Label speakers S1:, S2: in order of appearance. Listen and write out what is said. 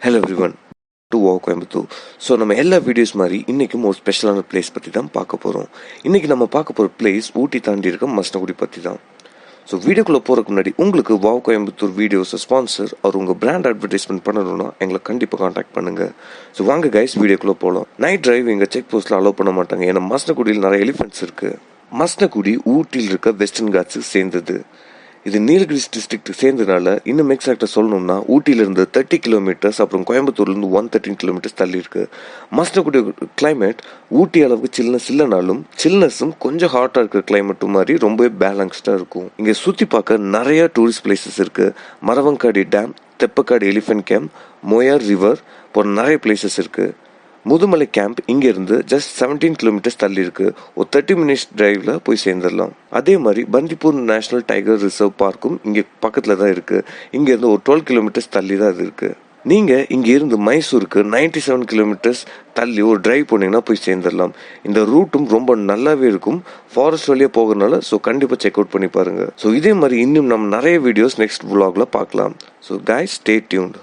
S1: Hello everyone to Coimbatore. So நம்ம எல்லா videos மாதிரி இன்றைக்கும் ஒரு ஸ்பெஷலான பிளேஸ் பற்றி தான் பார்க்க போகிறோம். இன்றைக்கி நம்ம பார்க்க போகிற பிளேஸ் ஊட்டி தாண்டி இருக்க மசனகுடி பற்றி தான். ஸோ வீடியோக்குள்ளே போகிறதுக்கு முன்னாடி உங்களுக்கு கோயம்புத்தூர் வீடியோஸை ஸ்பான்சர் அவர் உங்கள் பிராண்ட் அட்வர்டைஸ்மெண்ட் பண்ணணும்னா எங்களை கண்டிப்பாக காண்டாக்ட் பண்ணுங்கள். ஸோ வாங்க கைஸ் வீடியோக்குள்ளே போகலாம். நைட் டிரைவ் எங்கள் செக் போஸ்ட்டில் அலோவ் பண்ண மாட்டாங்க, ஏன்னா மசனகுடியில் நிறைய எலிஃபென்ட்ஸ் இருக்குது. மசனகுடி ஊட்டியில் இருக்க வெஸ்டர்ன் காட்ஸுக்கு சேர்ந்தது. இது நீலகிரிஸ் டிஸ்ட்ரிக்ட் சேர்ந்ததுனால இன்னும் எக்ஸாக்டாக சொல்லணும்னா ஊட்டியிலேருந்து 30 கிலோமீட்டர்ஸ், அப்புறம் கோயம்புத்தூர்லேருந்து 113 கிலோமீட்டர்ஸ் தள்ளி இருக்கு. மசனகுடி கிளைமேட் ஊட்டி அளவுக்கு சில்னஸ் இல்லைனாலும் சில்னஸும் கொஞ்சம் ஹாட்டாக இருக்கிற கிளைமேட்டும் மாதிரி ரொம்பவே பேலன்ஸ்டாக இருக்கும். இங்கே சுற்றி பார்க்க நிறைய டூரிஸ்ட் பிளேசஸ் இருக்குது. Maravakandy dam, Theppakadu elephant camp, Moyar river போன்ற நிறைய பிளேசஸ் இருக்குது. முதுமலை கேம்ப் இங்கேருந்து ஜஸ்ட் 17 கிலோமீட்டர்ஸ் தள்ளி இருக்கு. ஒரு 30 மினிட்ஸ் டிரைவ்ல போய் சேர்ந்துடலாம். அதே மாதிரி பந்திப்பூர் நேஷனல் டைகர் ரிசர்வ் பார்க்கும் இங்கே பக்கத்தில் தான் இருக்கு. இங்கேருந்து ஒரு 12 கிலோமீட்டர்ஸ் தள்ளி தான் அது இருக்கு. நீங்கள் இங்கே இருந்து மைசூருக்கு 97 கிலோமீட்டர்ஸ் தள்ளி ஒரு டிரைவ் போனீங்கன்னா போய் சேர்ந்துடலாம். இந்த ரூட்டும் ரொம்ப நல்லாவே இருக்கும். ஃபாரஸ்ட் வழியாக போகிறதுனால ஸோ கண்டிப்பாக செக் அவுட் பண்ணி பாருங்க. ஸோ இதே மாதிரி இன்னும் நம்ம நிறைய வீடியோஸ் நெக்ஸ்ட் vlogல பார்க்கலாம். So guys stay tuned.